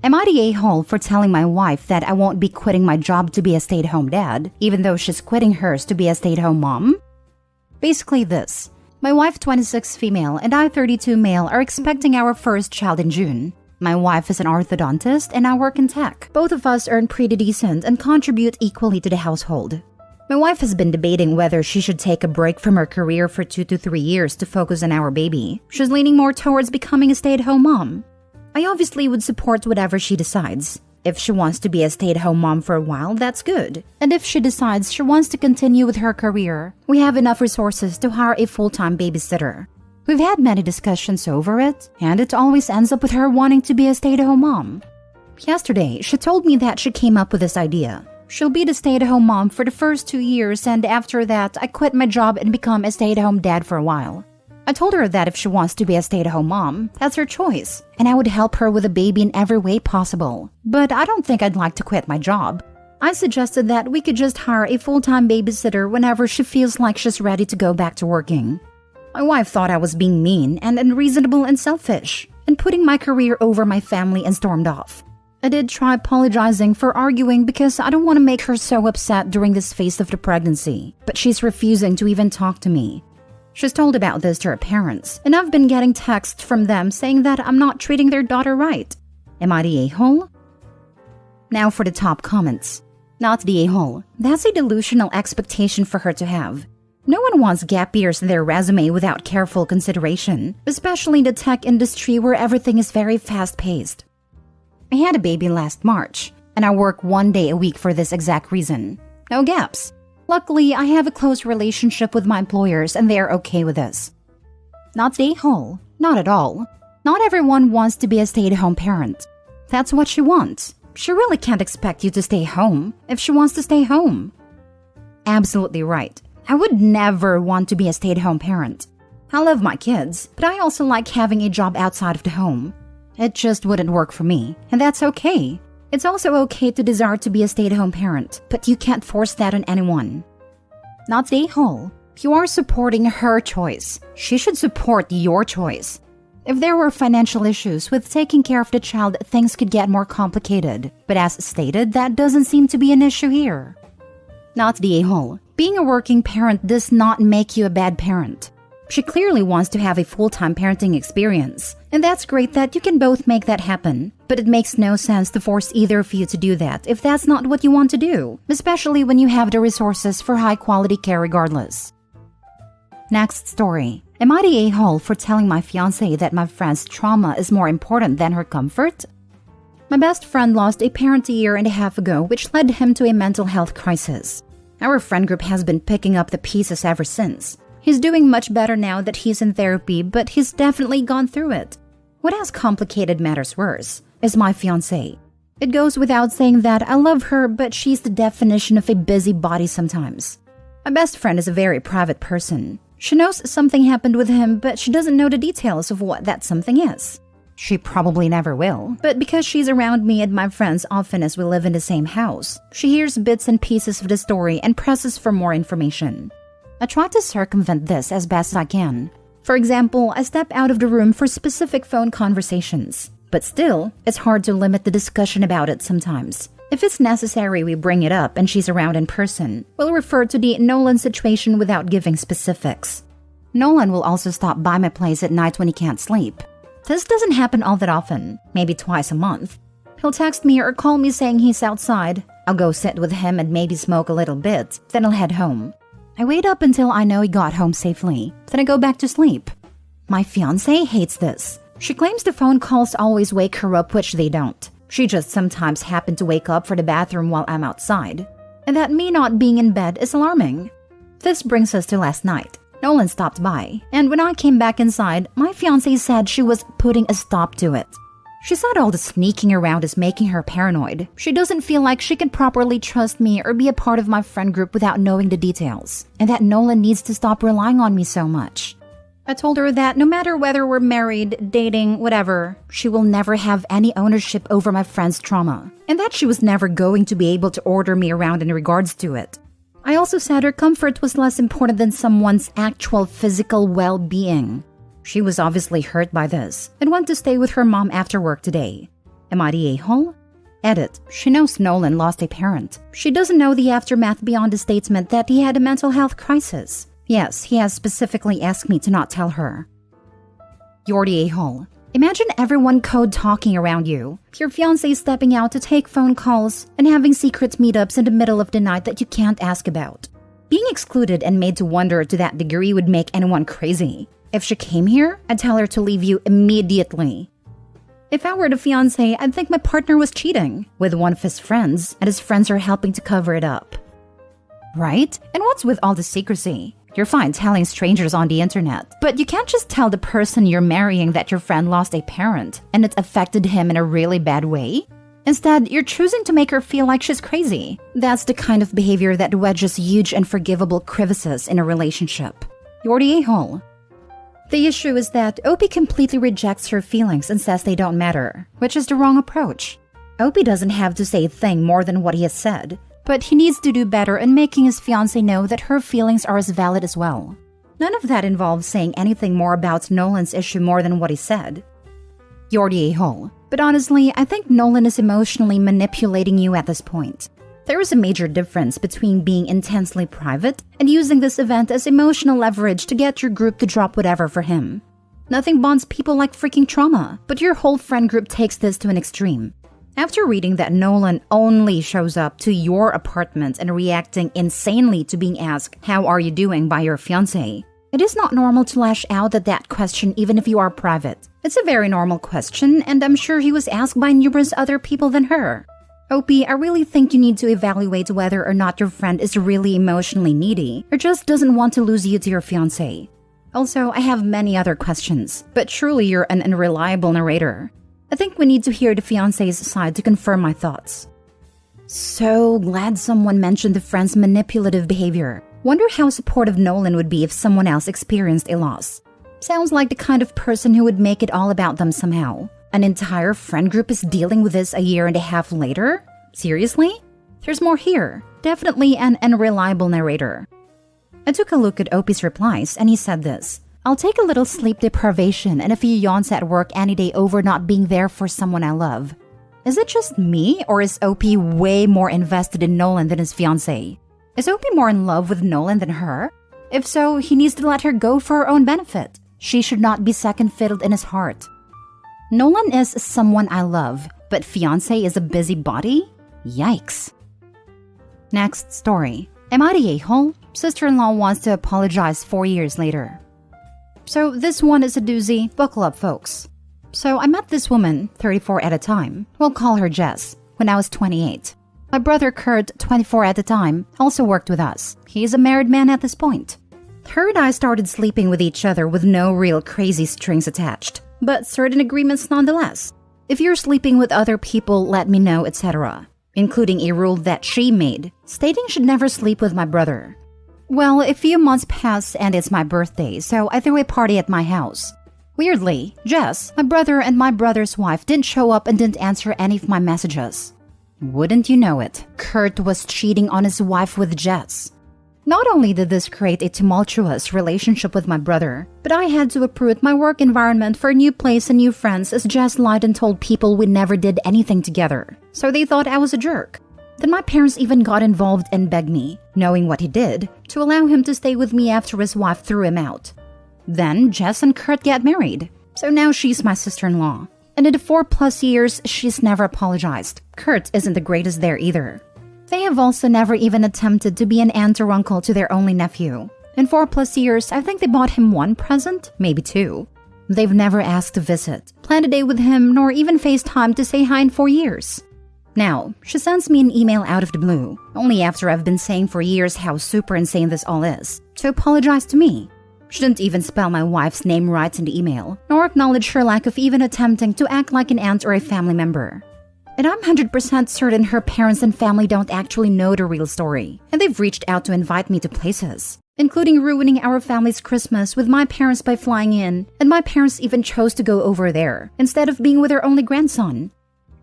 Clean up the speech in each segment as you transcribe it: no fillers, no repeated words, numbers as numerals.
Am I the a-hole for telling my wife that I won't be quitting my job to be a stay-at-home dad, even though she's quitting hers to be a stay-at-home mom? Basically this. My wife, 26 female, and I, 32 male, are expecting our first child in June. My wife is an orthodontist and I work in tech. Both of us earn pretty decent and contribute equally to the household. My wife has been debating whether she should take a break from her career for 2 to 3 years to focus on our baby. She's leaning more towards becoming a stay-at-home mom. I obviously would support whatever she decides. If she wants to be a stay-at-home mom for a while, that's good. And if she decides she wants to continue with her career, we have enough resources to hire a full-time babysitter. We've had many discussions over it, and it always ends up with her wanting to be a stay-at-home mom. Yesterday, she told me that she came up with this idea. She'll be the stay-at-home mom for the first 2 years, and after that, I quit my job and become a stay-at-home dad for a while. I told her that if she wants to be a stay-at-home mom, that's her choice, and I would help her with a baby in every way possible. But I don't think I'd like to quit my job. I suggested that we could just hire a full-time babysitter whenever she feels like she's ready to go back to working. My wife thought I was being mean and unreasonable and selfish, and putting my career over my family, and stormed off. I did try apologizing for arguing because I don't want to make her so upset during this phase of the pregnancy, but she's refusing to even talk to me. She's told about this to her parents, and I've been getting texts from them saying that I'm not treating their daughter right. Am I the a-hole? Now for the top comments. Not the a-hole. That's a delusional expectation for her to have. No one wants gap years in their resume without careful consideration, especially in the tech industry where everything is very fast-paced. I had a baby last March, and I work 1 day a week for this exact reason. No gaps. Luckily, I have a close relationship with my employers and they are okay with this. Not the a-hole. Not at all. Not everyone wants to be a stay-at-home parent. That's what she wants. She really can't expect you to stay home if she wants to stay home. Absolutely right. I would never want to be a stay-at-home parent. I love my kids, but I also like having a job outside of the home. It just wouldn't work for me, and that's okay. It's also okay to desire to be a stay-at-home parent, but you can't force that on anyone. Not the a-hole. You are supporting her choice. She should support your choice. If there were financial issues with taking care of the child, things could get more complicated. But as stated, that doesn't seem to be an issue here. Not the a-hole. Being a working parent does not make you a bad parent. She clearly wants to have a full-time parenting experience, and that's great that you can both make that happen. But it makes no sense to force either of you to do that if that's not what you want to do, especially when you have the resources for high-quality care regardless. Next story. Am I the a-hole for telling my fiancé that my friend's trauma is more important than her comfort? My best friend lost a parent a year and a half ago, which led him to a mental health crisis. Our friend group has been picking up the pieces ever since. He's doing much better now that he's in therapy, but he's definitely gone through it. What has complicated matters worse is my fiancé. It goes without saying that I love her, but she's the definition of a busybody sometimes. My best friend is a very private person. She knows something happened with him, but she doesn't know the details of what that something is. She probably never will, but because she's around me and my friends often as we live in the same house, she hears bits and pieces of the story and presses for more information. I try to circumvent this as best I can. For example, I step out of the room for specific phone conversations. But still, it's hard to limit the discussion about it sometimes. If it's necessary we bring it up and she's around in person, we'll refer to the Nolan situation without giving specifics. Nolan will also stop by my place at night when he can't sleep. This doesn't happen all that often, maybe twice a month. He'll text me or call me saying he's outside. I'll go sit with him and maybe smoke a little bit, then I'll head home. I wait up until I know he got home safely, then I go back to sleep. My fiancé hates this. She claims the phone calls always wake her up, which they don't. She just sometimes happen to wake up for the bathroom while I'm outside. And that me not being in bed is alarming. This brings us to last night. Nolan stopped by, and when I came back inside, my fiancé said she was putting a stop to it. She said all the sneaking around is making her paranoid. She doesn't feel like she can properly trust me or be a part of my friend group without knowing the details, and that Nolan needs to stop relying on me so much. I told her that no matter whether we're married, dating, whatever, she will never have any ownership over my friend's trauma, and that she was never going to be able to order me around in regards to it. I also said her comfort was less important than someone's actual physical well-being. She was obviously hurt by this and wanted to stay with her mom after work today. Am I the a-hole? Edit. She knows Nolan lost a parent. She doesn't know the aftermath beyond the statement that he had a mental health crisis. Yes, he has specifically asked me to not tell her. You're the a-hole. Imagine everyone code talking around you. Your fiancé stepping out to take phone calls and having secret meetups in the middle of the night that you can't ask about. Being excluded and made to wonder to that degree would make anyone crazy. If she came here, I'd tell her to leave you immediately. If I were the fiancé, I'd think my partner was cheating with one of his friends, and his friends are helping to cover it up. Right? And what's with all the secrecy? You're fine telling strangers on the internet, but you can't just tell the person you're marrying that your friend lost a parent and it affected him in a really bad way. Instead, you're choosing to make her feel like she's crazy. That's the kind of behavior that wedges huge unforgivable crevices in a relationship. You're the a-hole. The issue is that Opie completely rejects her feelings and says they don't matter, which is the wrong approach. Opie doesn't have to say a thing more than what he has said, but he needs to do better in making his fiancée know that her feelings are as valid as well. None of that involves saying anything more about Nolan's issue more than what he said. You're the a-hole. But honestly, I think Nolan is emotionally manipulating you at this point. There is a major difference between being intensely private and using this event as emotional leverage to get your group to drop whatever for him. Nothing bonds people like freaking trauma, but your whole friend group takes this to an extreme. After reading that Nolan only shows up to your apartment and reacting insanely to being asked, "How are you doing?" by your fiancé, it is not normal to lash out at that question even if you are private. It's a very normal question, and I'm sure he was asked by numerous other people than her. Opie, I really think you need to evaluate whether or not your friend is really emotionally needy or just doesn't want to lose you to your fiancé. Also, I have many other questions, but truly you're an unreliable narrator. I think we need to hear the fiancé's side to confirm my thoughts. So glad someone mentioned the friend's manipulative behavior. Wonder how supportive Nolan would be if someone else experienced a loss. Sounds like the kind of person who would make it all about them somehow. An entire friend group is dealing with this a year and a half later? Seriously? There's more here. Definitely an unreliable narrator. I took a look at Opie's replies and he said this: "I'll take a little sleep deprivation and a few yawns at work any day over not being there for someone I love." Is it just me, or is Opie way more invested in Nolan than his fiancé? Is Opie more in love with Nolan than her? If so, he needs to let her go for her own benefit. She should not be second-fiddled in his heart. Nolan is someone I love, but fiancé is a busybody? Yikes. Next story. Am I the a-hole? Sister-in-law wants to apologize 4 years later. So this one is a doozy. Buckle up, folks. So I met this woman, 34 at the time. We'll call her Jess, when I was 28. My brother Kurt, 24 at the time, also worked with us. He's a married man at this point. Her and I started sleeping with each other with no real crazy strings attached, but certain agreements nonetheless. If you're sleeping with other people, let me know, etc. Including a rule that she made, stating she'd never sleep with my brother. Well, a few months passed and it's my birthday, so I threw a party at my house. Weirdly, Jess, my brother and my brother's wife didn't show up and didn't answer any of my messages. Wouldn't you know it, Kurt was cheating on his wife with Jess. Not only did this create a tumultuous relationship with my brother, but I had to uproot my work environment for a new place and new friends as Jess lied and told people we never did anything together. So they thought I was a jerk. Then my parents even got involved and begged me, knowing what he did, to allow him to stay with me after his wife threw him out. Then Jess and Kurt get married. So now she's my sister-in-law. And in the 4+ years, she's never apologized. Kurt isn't the greatest there either. They have also never even attempted to be an aunt or uncle to their only nephew. In 4+ years, I think they bought him 1 present, maybe 2. They've never asked to visit, planned a day with him, nor even FaceTime to say hi in 4 years. Now, she sends me an email out of the blue, only after I've been saying for years how super insane this all is, to apologize to me. She didn't even spell my wife's name right in the email, nor acknowledge her lack of even attempting to act like an aunt or a family member. And I'm 100% certain her parents and family don't actually know the real story, and they've reached out to invite me to places, including ruining our family's Christmas with my parents by flying in, and my parents even chose to go over there, instead of being with their only grandson.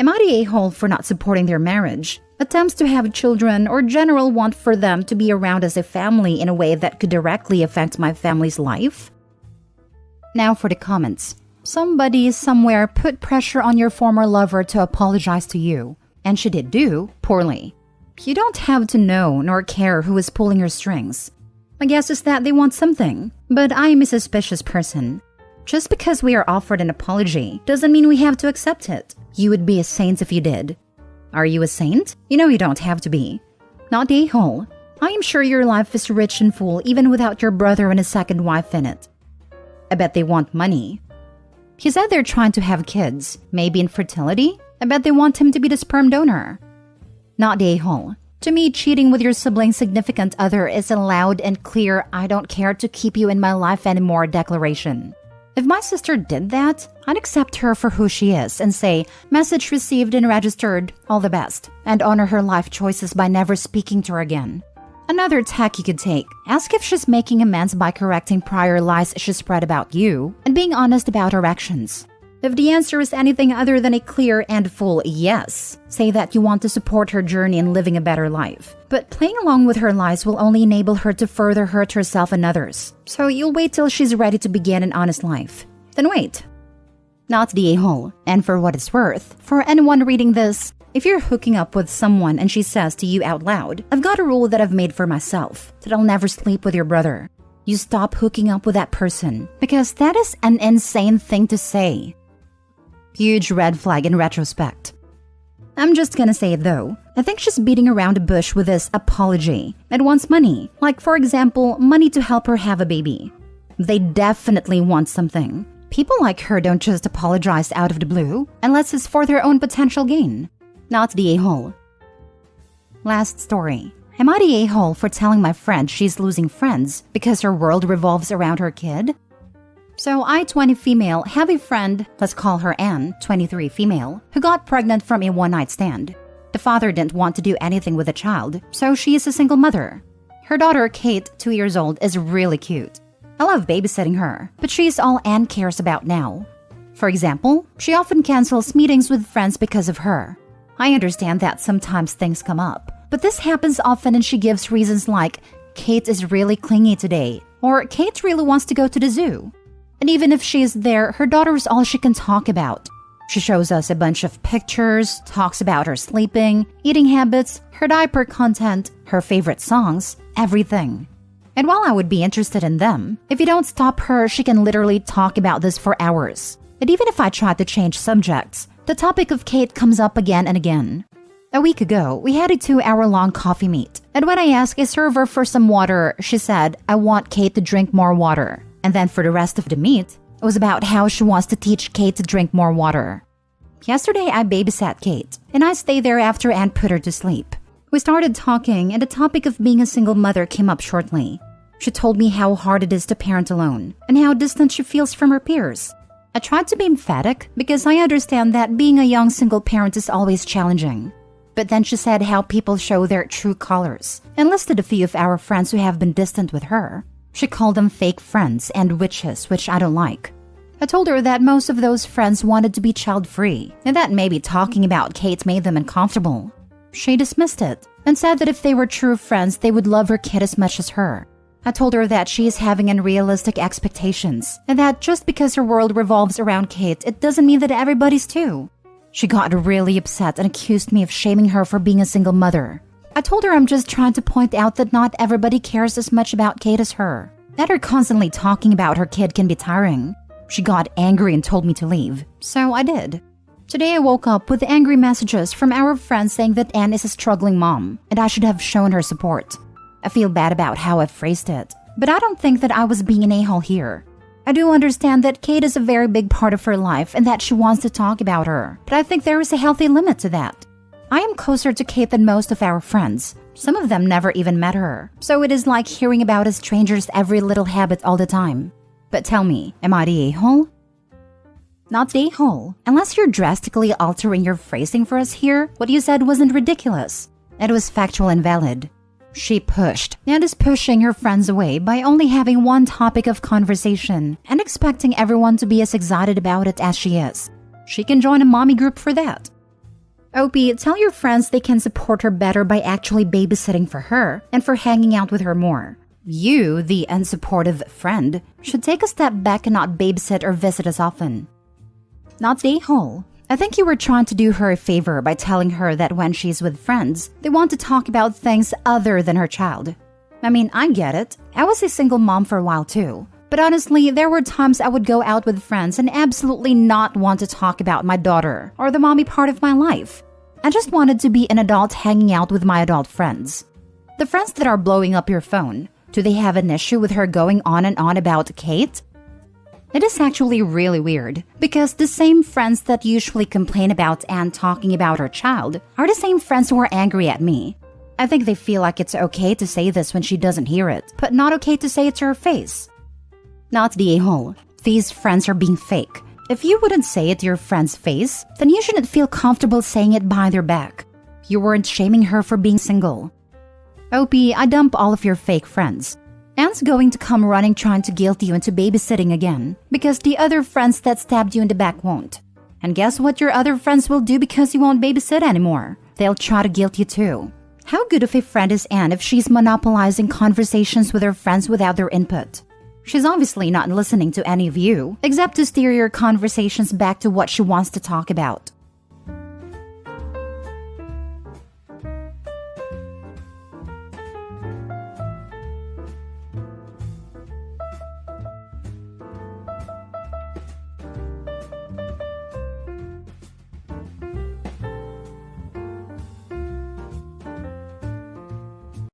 Am I the a-hole for not supporting their marriage, attempts to have children, or general want for them to be around as a family in a way that could directly affect my family's life? Now for the comments. Somebody somewhere put pressure on your former lover to apologize to you, and she did do poorly. You don't have to know nor care who is pulling your strings. My guess is that they want something, but I am a suspicious person. Just because we are offered an apology doesn't mean we have to accept it. You would be a saint if you did. Are you a saint? You know you don't have to be. Not the a-hole. I am sure your life is rich and full even without your brother and his second wife in it. I bet they want money. He said they're trying to have kids, maybe infertility. I bet they want him to be the sperm donor. Not the a-hole. To me, cheating with your sibling's significant other is a loud and clear "I don't care to keep you in my life anymore" declaration. If my sister did that, I'd accept her for who she is and say, "Message received and registered, all the best," and honor her life choices by never speaking to her again. Another tack you could take, ask if she's making amends by correcting prior lies she spread about you and being honest about her actions. If the answer is anything other than a clear and full yes, say that you want to support her journey in living a better life. But playing along with her lies will only enable her to further hurt herself and others. So you'll wait till she's ready to begin an honest life. Then wait. Not the a-hole. And for what it's worth, for anyone reading this, if you're hooking up with someone and she says to you out loud, "I've got a rule that I've made for myself, that I'll never sleep with your brother," you stop hooking up with that person, because that is an insane thing to say. Huge red flag in retrospect. I'm just gonna say it though, I think she's beating around the bush with this apology and wants money, like for example, money to help her have a baby. They definitely want something. People like her don't just apologize out of the blue unless it's for their own potential gain. Not the a-hole. Last story. Am I the a-hole for telling my friend she's losing friends because her world revolves around her kid? So I, 20 female, have a friend, let's call her Anne, 23 female, who got pregnant from a one-night stand. The father didn't want to do anything with the child, so she is a single mother. Her daughter, Kate, 2 years old, is really cute. I love babysitting her, but she's all Anne cares about now. For example, she often cancels meetings with friends because of her. I understand that sometimes things come up, but this happens often and she gives reasons like, "Kate is really clingy today," or "Kate really wants to go to the zoo." And even if she is there, her daughter is all she can talk about. She shows us a bunch of pictures, talks about her sleeping, eating habits, her diaper content, her favorite songs, everything. And while I would be interested in them, if you don't stop her, she can literally talk about this for hours. And even if I try to change subjects, the topic of Kate comes up again and again. A week ago, we had a 2-hour-long coffee meet. And when I asked a server for some water, she said, "I want Kate to drink more water." And then for the rest of the meet, it was about how she wants to teach Kate to drink more water. Yesterday, I babysat Kate, and I stayed there after Anne put her to sleep. We started talking, and the topic of being a single mother came up shortly. She told me how hard it is to parent alone, and how distant she feels from her peers. I tried to be emphatic, because I understand that being a young single parent is always challenging. But then she said how people show their true colors, and listed a few of our friends who have been distant with her. She called them fake friends and witches, which I don't like. I told her that most of those friends wanted to be child-free, and that maybe talking about Kate made them uncomfortable. She dismissed it, and said that if they were true friends, they would love her kid as much as her. I told her that she is having unrealistic expectations, and that just because her world revolves around Kate, it doesn't mean that everybody's too. She got really upset and accused me of shaming her for being a single mother. I told her I'm just trying to point out that not everybody cares as much about Kate as her. That her constantly talking about her kid can be tiring. She got angry and told me to leave, so I did. Today I woke up with angry messages from our friends saying that Anne is a struggling mom, and I should have shown her support. I feel bad about how I phrased it, but I don't think that I was being an a-hole here. I do understand that Kate is a very big part of her life and that she wants to talk about her, but I think there is a healthy limit to that. I am closer to Kate than most of our friends. Some of them never even met her, so it is like hearing about a stranger's every little habit all the time. But tell me, am I the a-hole? Not the a-hole. Unless you're drastically altering your phrasing for us here, what you said wasn't ridiculous. It was factual and valid. She pushed and is pushing her friends away by only having one topic of conversation and expecting everyone to be as excited about it as she is. She can join a mommy group for that. OP, tell your friends they can support her better by actually babysitting for her and for hanging out with her more. You, the unsupportive friend, should take a step back and not babysit or visit as often. Not the a-hole. I think you were trying to do her a favor by telling her that when she's with friends, they want to talk about things other than her child. I mean, I get it. I was a single mom for a while too. But honestly, there were times I would go out with friends and absolutely not want to talk about my daughter or the mommy part of my life. I just wanted to be an adult hanging out with my adult friends. The friends that are blowing up your phone, do they have an issue with her going on and on about Kate? It is actually really weird because the same friends that usually complain about Anne talking about her child are the same friends who are angry at me. I think they feel like it's okay to say this when she doesn't hear it, but not okay to say it to her face. Not the a-hole. These friends are being fake. If you wouldn't say it to your friend's face, then you shouldn't feel comfortable saying it behind their back. You weren't shaming her for being single. OP, I dump all of your fake friends. Anne's going to come running trying to guilt you into babysitting again because the other friends that stabbed you in the back won't. And guess what your other friends will do because you won't babysit anymore? They'll try to guilt you too. How good of a friend is Anne if she's monopolizing conversations with her friends without their input? She's obviously not listening to any of you, except to steer your conversations back to what she wants to talk about.